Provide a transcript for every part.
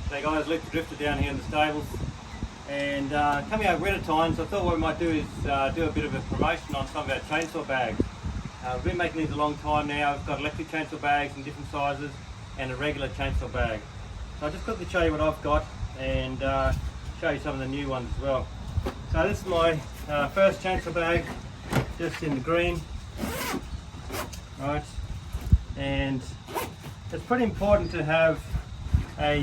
Hey guys, Luke the Drifta down here in the stables, and coming over winter time, so I thought what we might do is do a bit of a promotion on some of our chainsaw bags. We've been making these a long time now. We've got electric chainsaw bags in different sizes and a regular chainsaw bag. So I just quickly show you what I've got and show you some of the new ones as well. So this is my first chainsaw bag, just in the green, right? And it's pretty important to have a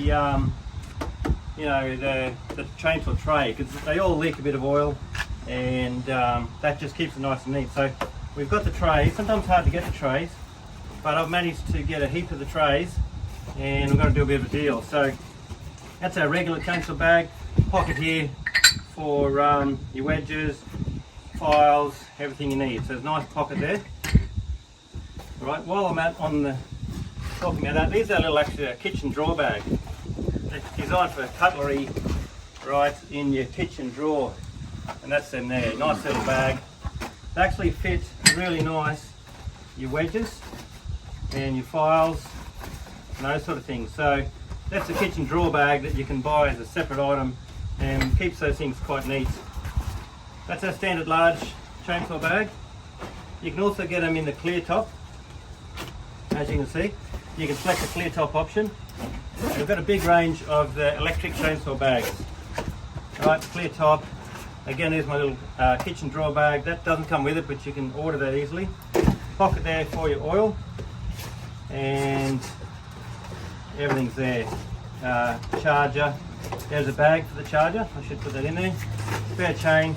the chainsaw tray, because they all leak a bit of oil, and that just keeps it nice and neat. So we've got the trays. Sometimes hard to get the trays, but I've managed to get a heap of the trays, and we're going to do a bit of a deal. So that's our regular chainsaw bag. Pocket here for your wedges, files, everything you need. So there's a nice pocket there. All right. While I'm talking about that, these are actually a kitchen drawer bag. It's designed for cutlery, right, in your kitchen drawer, and that's them there. Nice little bag. They actually fit really nice your wedges and your files and those sort of things. So that's a kitchen drawer bag that you can buy as a separate item and keeps those things quite neat. That's our standard large chainsaw bag. You can also get them in the clear top, as you can see. You can select the clear top option. We've got a big range of the electric chainsaw bags. Right, clear top. Again, there's my little kitchen drawer bag. That doesn't come with it, but you can order that easily. Pocket there for your oil, and everything's there. Charger. There's a bag for the charger. I should put that in there. Spare chain,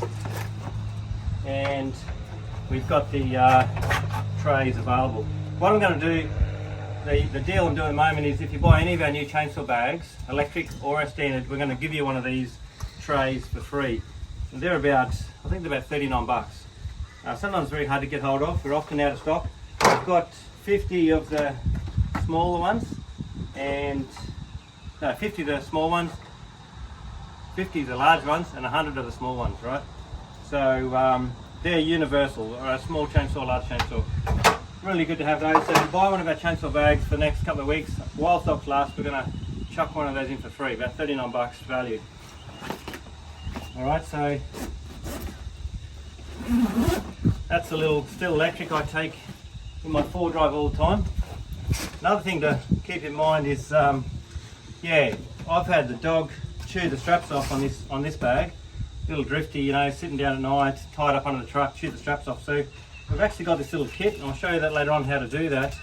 and we've got the trays available. What I'm going to do, the deal I'm doing at the moment is, if you buy any of our new chainsaw bags, electric or our standard, we're going to give you one of these trays for free. And they're about, I think they're about 39 bucks. Sometimes very hard to get hold of. We're often out of stock. I've got 50 of the smaller ones, and 50 of the small ones, 50 of the large ones, and 100 of the small ones, right? So they're universal, or a small chainsaw, large chainsaw. Really good to have those. So if you buy one of our chainsaw bags for the next couple of weeks, while stocks last, we're going to chuck one of those in for free, about 39 bucks value. Alright, so that's a little still electric I take in my 4-drive all the time. Another thing to keep in mind is, I've had the dog chew the straps off on this bag. Little Drifty, sitting down at night, tied up under the truck, chew the straps off. So we've actually got this little kit, and I'll show you that later on how to do that.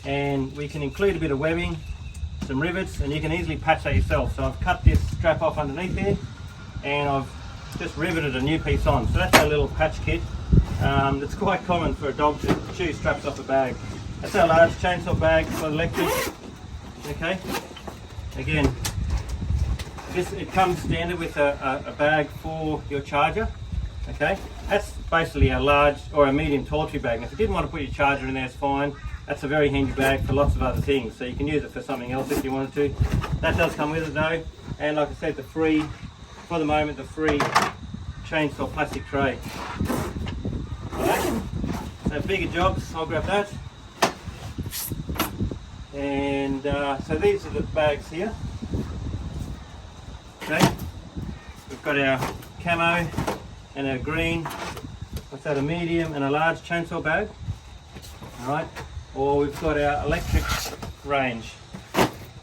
And we can include a bit of webbing, some rivets, and you can easily patch that yourself. So I've cut this strap off underneath here, and I've just riveted a new piece on. So that's our little patch kit. It's quite common for a dog to chew straps off a bag. That's our large chainsaw bag for electric. Okay. Again, it comes standard with a bag for your charger. Okay. That's basically a large or a medium toiletry bag. Now, if you didn't want to put your charger in there, it's fine. That's a very handy bag for lots of other things. So you can use it for something else if you wanted to. That does come with it though. And like I said, for the moment, the free chainsaw plastic tray. Alright, so bigger jobs, I'll grab that. And so these are the bags here. Okay, we've got our camo and our green. What's that, a medium and a large chainsaw bag? Alright, or we've got our electric range.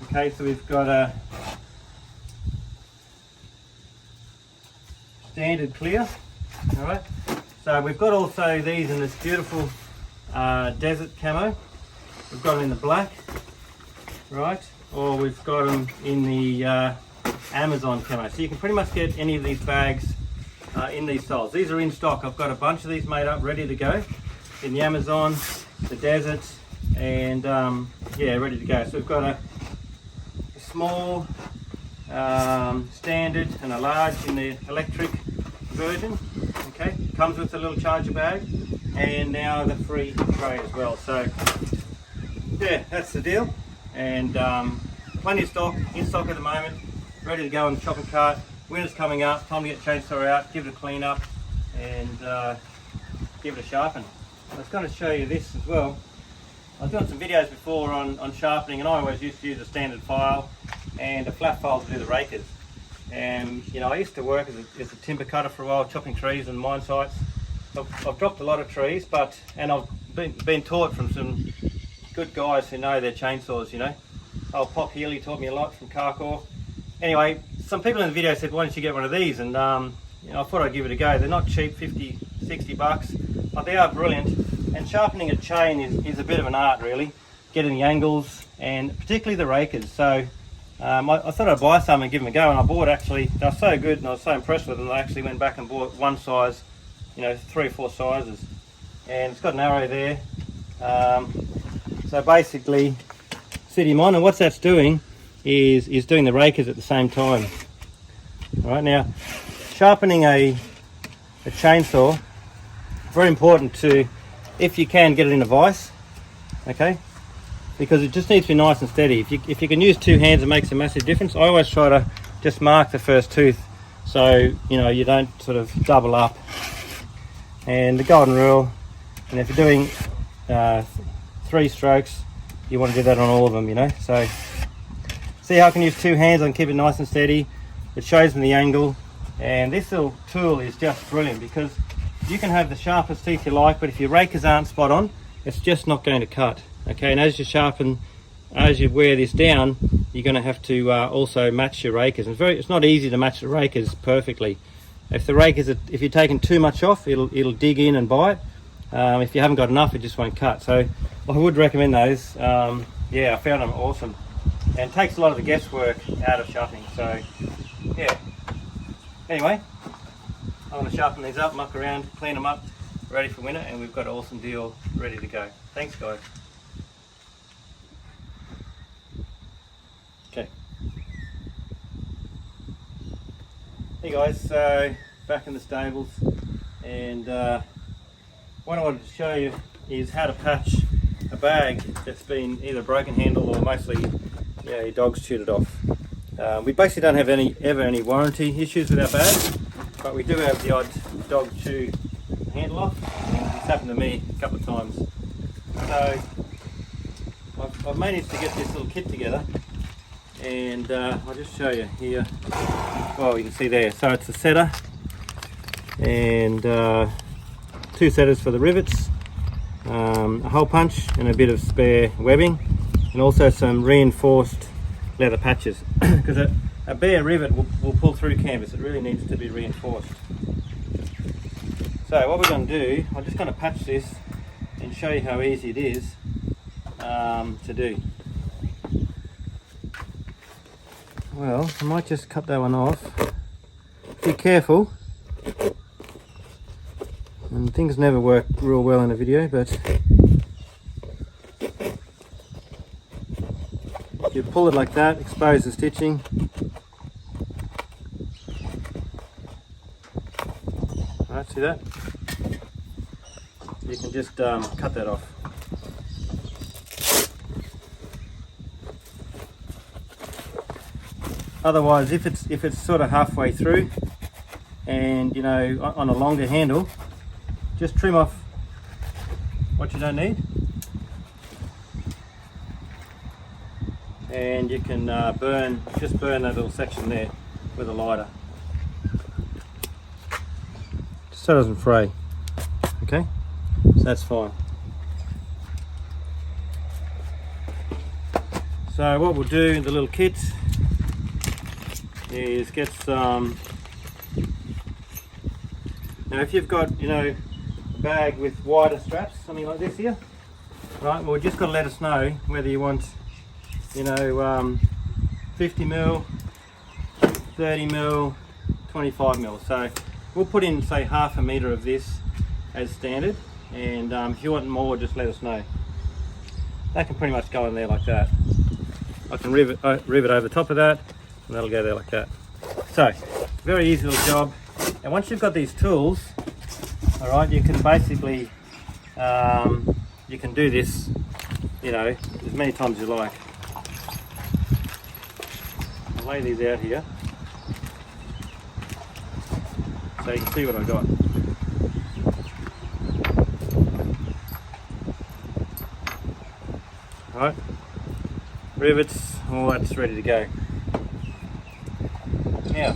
Okay, so we've got a standard clear. Alright, so we've got also these in this beautiful desert camo. We've got them in the black, right, or we've got them in the Amazon camo. So you can pretty much get any of these bags in these styles. These are in stock. I've got a bunch of these made up, ready to go, in the Amazon, the desert, and ready to go. So we've got a small, standard, and a large in the electric version. Okay, comes with a little charger bag, and now the free tray as well. So yeah, that's the deal, and plenty of stock, in stock at the moment, ready to go on the shopping cart. Winter's coming up, time to get chainsaw out, give it a clean up, and give it a sharpen. I was going to show you this as well. I've done some videos before on sharpening, and I always used to use a standard file, and a flat file to do the rakers. And you know, I used to work as a timber cutter for a while, chopping trees and mine sites. I've dropped a lot of trees, and I've been taught from some good guys who know their chainsaws, you know. Old Pop Healy taught me a lot from Carcor. Anyway, some people in the video said, why don't you get one of these? And you know, I thought I'd give it a go. They're not cheap, 50, 60 bucks, but they are brilliant. And sharpening a chain is a bit of an art, really. Getting the angles, and particularly the rakers. So I thought I'd buy some and give them a go, and I bought, actually, they were so good and I was so impressed with them, I actually went back and bought one size, you know, 3 or 4 sizes. And it's got an arrow there. So basically, set him on, and what that's doing is doing the rakers at the same time. All right, now, sharpening a chainsaw, very important to, if you can, get it in a vise, okay? Because it just needs to be nice and steady. If you can use 2 hands, it makes a massive difference. I always try to just mark the first tooth, so you know you don't sort of double up. And the golden rule, and if you're doing 3 strokes, you want to do that on all of them, you know. So see how I can use 2 hands and keep it nice and steady. It shows me the angle, and this little tool is just brilliant because you can have the sharpest teeth you like, but if your rakers aren't spot on, it's just not going to cut. Okay, and as you wear this down, you're going to have to also match your rakers. And it's not easy to match the rakers perfectly. If you're taking too much off, it'll dig in and bite. If you haven't got enough, it just won't cut. So I would recommend those. Yeah, I found them awesome, and it takes a lot of the guesswork out of sharpening. So yeah. Anyway, I'm going to sharpen these up, muck around, clean them up, ready for winter, and we've got an awesome deal ready to go. Thanks, guys. Okay. Hey guys, so back in the stables, and what I wanted to show you is how to patch a bag that's been either broken handle or mostly, you know, your dog's chewed it off. We basically don't have ever any warranty issues with our bags, but we do have the odd dog chew handle off. It's happened to me a couple of times. So I've managed to get this little kit together, and I'll just show you here. Well, you can see there, so it's a setter and 2 setters for the rivets, a hole punch and a bit of spare webbing, and also some reinforced leather patches because a bare rivet will pull through canvas. It really needs to be reinforced. So what we're going to do, I'm just going to patch this and show you how easy it is to do. Well, I might just cut that one off. Be careful. And things never work real well in a video, but if you pull it like that, expose the stitching. Alright, see that? You can just cut that off. Otherwise, if it's sort of halfway through, and you know, on a longer handle, just trim off what you don't need, and you can just burn that little section there with a lighter, just so it doesn't fray. Okay, so that's fine. So what we'll do in the little kit is get some. Now, if you've got, you know, a bag with wider straps, something like this here, right? Well, just got to let us know whether you want, you know, 50 mil, 30 mil, 25 mil. So we'll put in, say, 1/2 meter of this as standard, and if you want more, just let us know. That can pretty much go in there like that. I can rivet over the top of that, and that'll go there like that. So very easy little job. And once you've got these tools, all right, you can basically you can do this, you know, as many times as you like. I'll lay these out here so you can see what I got. All right, rivets, all that's ready to go. Now,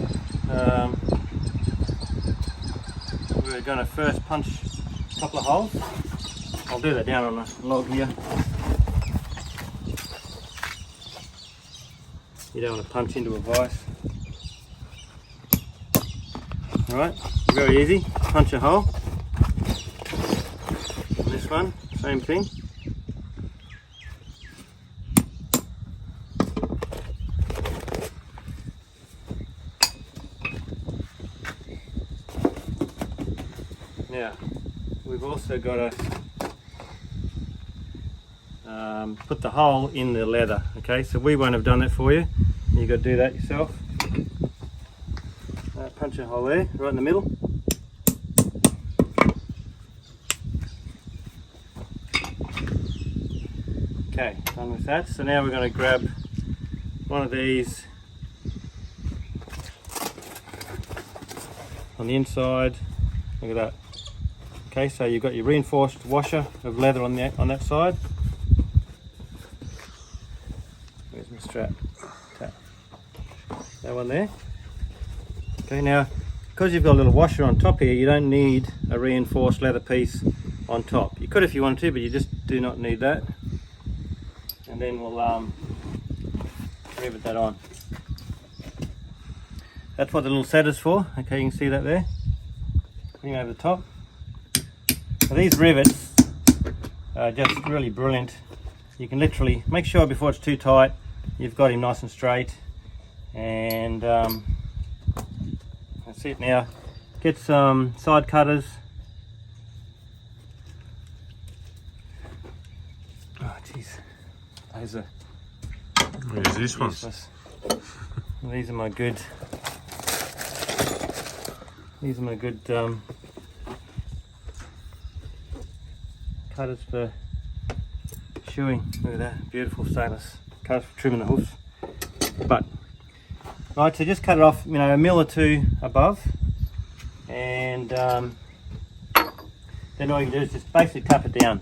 we're going to first punch a couple of holes. I'll do that down on the log here. You don't want to punch into a vise. Alright, very easy. Punch a hole. And this one, same thing. Now, we've also got to put the hole in the leather. Okay, so we won't have done that for you. You've got to do that yourself. Punch a hole there, right in the middle. Okay, done with that. So now we're going to grab one of these on the inside. Look at that. Okay, so you've got your reinforced washer of leather on that side. Where's my strap? Okay. That one there. Okay, now because you've got a little washer on top here, you don't need a reinforced leather piece on top. You could if you wanted to, but you just do not need that. And then we'll rivet that on. That's what the little setter's for. Okay, you can see that there. Bring it over the top. So these rivets are just really brilliant. You can literally make sure before it's too tight, you've got him nice and straight. And that's it. Now get some side cutters. Oh jeez, those are Where's this one? These are my good cutters for shoeing. Look at that, beautiful stainless cutters for trimming the hoofs. But right, so just cut it off, a mil or two above, and then all you can do is just basically tap it down.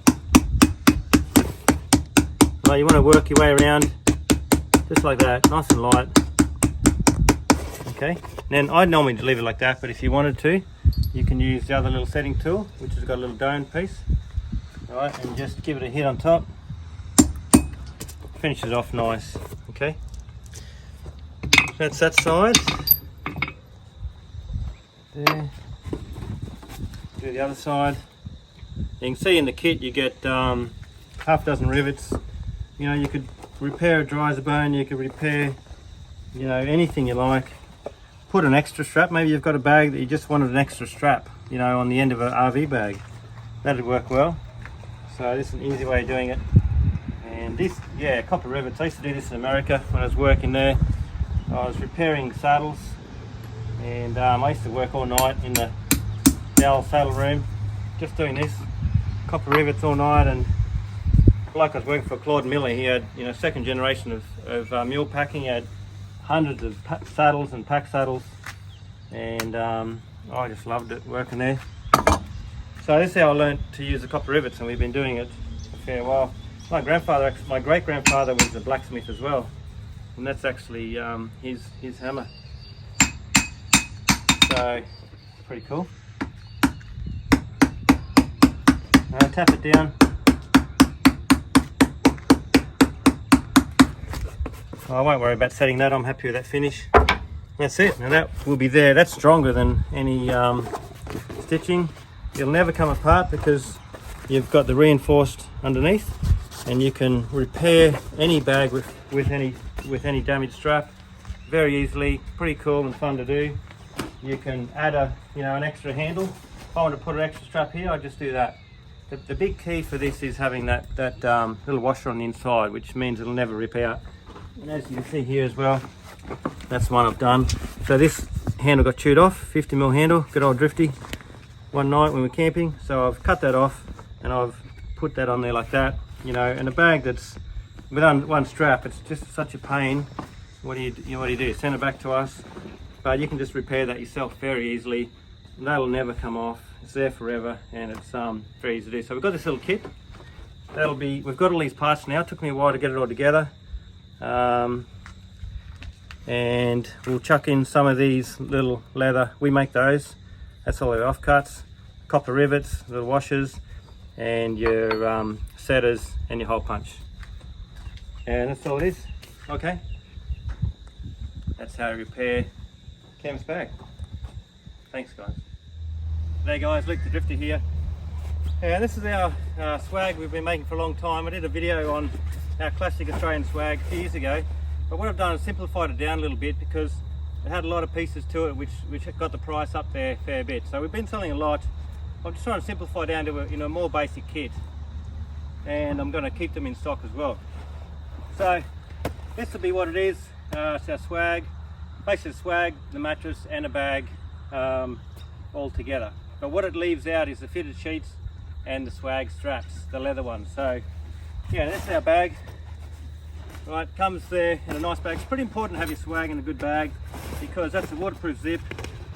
Right, you want to work your way around just like that, nice and light. Okay, then I'd normally just leave it like that, but if you wanted to, you can use the other little setting tool, which has got a little dome piece. Right, and just give it a hit on top. Finish it off nice. Okay, that's that side. There. Do the other side. You can see in the kit you get half a dozen rivets. You could repair a dry as a bone. You could repair, anything you like. Put an extra strap. Maybe you've got a bag that you just wanted an extra strap, on the end of an RV bag. That'd work well. So this is an easy way of doing it. And this, copper rivets. I used to do this in America when I was working there. I was repairing saddles, and I used to work all night in the old saddle room, just doing this, copper rivets all night. And like I was working for Claude Miller, he had, second generation of mule packing. He had hundreds of saddles and pack saddles, and I just loved it working there. So this is how I learned to use the copper rivets, and we've been doing it a fair while. My great grandfather was a blacksmith as well, and that's actually his hammer. So pretty cool. Tap it down. I won't worry about setting that. I'm happy with that finish. That's it. Now that will be there. That's stronger than any stitching. It'll never come apart because you've got the reinforced underneath, and you can repair any bag with any damaged strap very easily. Pretty cool and fun to do. You can add an extra handle. If I want to put an extra strap here, I just do that. The big key for this is having that little washer on the inside, which means it'll never rip out. And as you can see here as well, that's one I've done. So this handle got chewed off, 50mm handle, good old Drifty, one night when we were camping. So I've cut that off and I've put that on there like that, and a bag that's without one strap, it's just such a pain. What do you do? Send it back to us. But you can just repair that yourself very easily. That'll never come off. It's there forever, and it's very easy to do. So we've got this little kit. We've got all these parts now. It took me a while to get it all together. And and we'll chuck in some of these little leather. We make those. That's all our offcuts, copper rivets, little washers, and your setters and your hole punch. And that's all it is. Okay. That's how to repair canvas bag. Thanks guys. Hey guys, Luke the Drifter here. And this is our swag we've been making for a long time. I did a video on our classic Australian swag a few years ago, but what I've done is simplified it down a little bit because it had a lot of pieces to it which got the price up there a fair bit. So we've been selling a lot. I'm just trying to simplify down to a more basic kit, and I'm going to keep them in stock as well. So this will be what it is. It's our swag, basically the swag, the mattress and a bag all together. But what it leaves out is the fitted sheets and the swag straps, the leather ones. So yeah, that's our bag. Right, comes there in a nice bag. It's pretty important to have your swag in a good bag because that's a waterproof zip,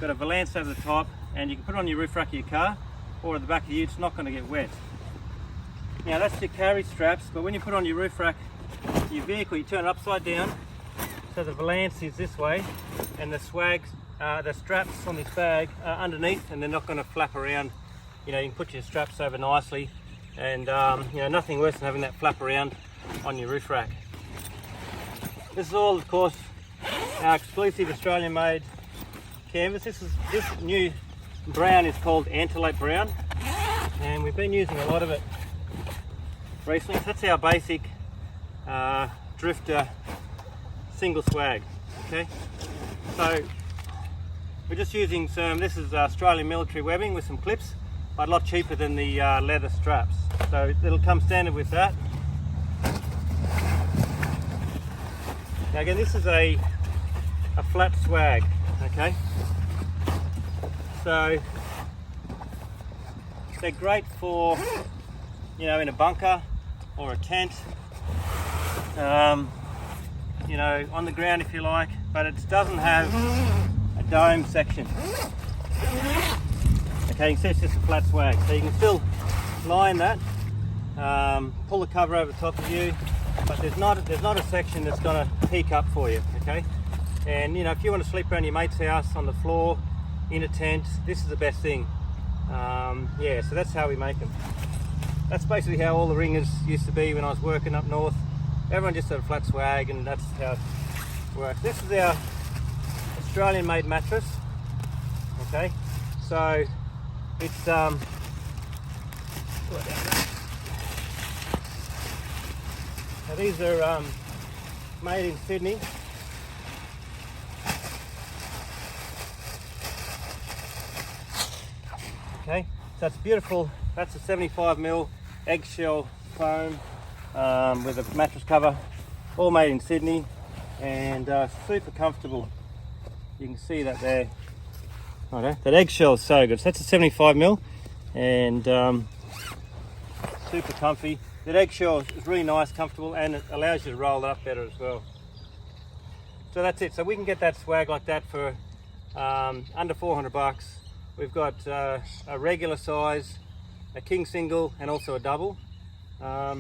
got a valance over the top, and you can put it on your roof rack of your car or at the back of you. It's not going to get wet. Now that's your carry straps, but when you put on your roof rack, your vehicle, you turn it upside down so the valance is this way, and the swag, the straps on this bag are underneath, and they're not going to flap around. You know, you can put your straps over nicely, and you know, nothing worse than having that flap around on your roof rack. This is all, of course, our exclusive Australian-made canvas. This new brown is called Antelope Brown, and we've been using a lot of it recently. So that's our basic Drifta single swag. Okay, so we're just using this is Australian military webbing with some clips, but a lot cheaper than the leather straps. So it'll come standard with that. Now again, this is a flat swag, okay? So they're great for, you know, in a bunker or a tent, you know, on the ground if you like, but it doesn't have a dome section. Okay, you can see it's just a flat swag, so you can still lie in that, pull the cover over the top of you, but there's not a section that's going to peek up for you. Okay, and you know, if you want to sleep around your mate's house on the floor in a tent, this is the best thing. Yeah, so that's how we make them. That's basically how all the ringers used to be when I was working up north. Everyone just had a flat swag, and that's how it works. This is our Australian made mattress. Okay, so it's now these are made in Sydney. Okay, so it's beautiful. That's a 75mm eggshell foam with a mattress cover, all made in Sydney, and super comfortable. You can see that there. Okay, that eggshell is so good. So that's a 75mm and super comfy. That eggshell is really nice, comfortable, and it allows you to roll it up better as well. So that's it. So we can get that swag like that for under $400. We've got a regular size, a king single, and also a double. Now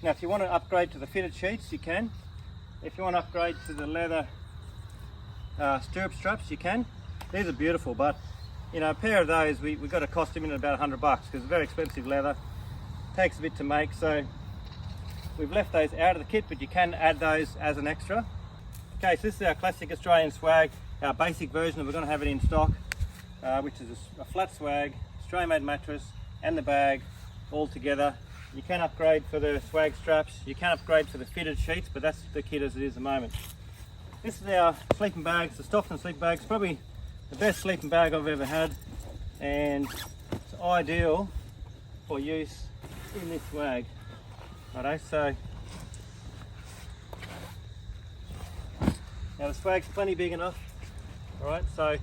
if you want to upgrade to the fitted sheets, you can. If you want to upgrade to the leather stirrup straps, you can. These are beautiful, but you know, a pair of those we got to cost them in about $100 because it's very expensive leather. Takes a bit to make, so we've left those out of the kit, but you can add those as an extra. Okay, so this is our classic Australian swag, our basic version. We're going to have it in stock, which is a flat swag, Australian made mattress, and the bag all together. You can upgrade for the swag straps, you can upgrade for the fitted sheets, but that's the kit as it is at the moment. This is our sleeping bag. It's the Stockton sleeping bag. It's probably the best sleeping bag I've ever had, and it's ideal for use in this swag. Righto, so now the swag's plenty big enough. Alright, so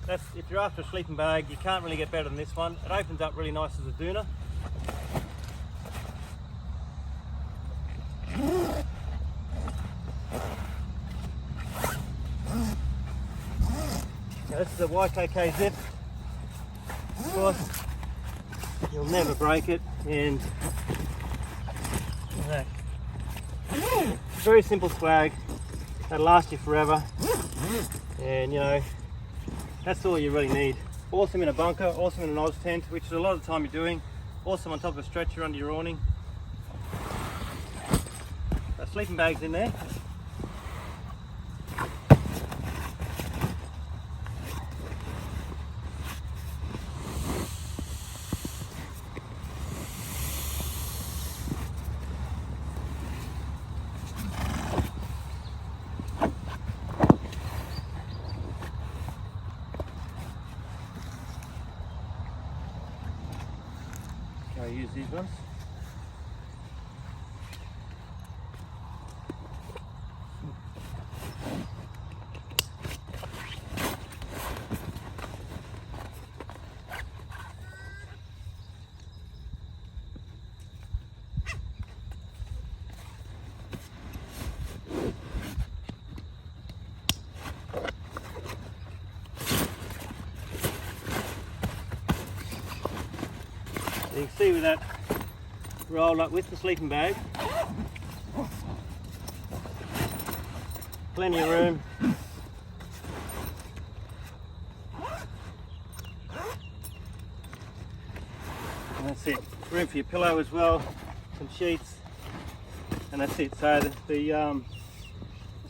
that's, if you're after a sleeping bag, you can't really get better than this one. It opens up really nice as a doona. Now this is a YKK zip. Of course, you'll never break it, and very simple swag. That'll last you forever. And you know, that's all you really need. Awesome in a bunker, awesome in an Oz tent, which is a lot of the time you're doing. Awesome on top of a stretcher under your awning. Got sleeping bags in there. I use these ones. You can see with that roll up with the sleeping bag, plenty of room. And that's it. Room for your pillow as well, some sheets, and that's it. So the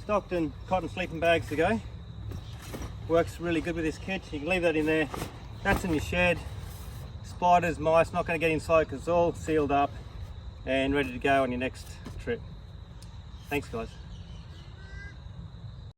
Stockton cotton sleeping bags to go. Works really good with this kit. You can leave that in there. That's in your shed. Spiders, mice, not going to get inside because it's all sealed up and ready to go on your next trip. Thanks guys.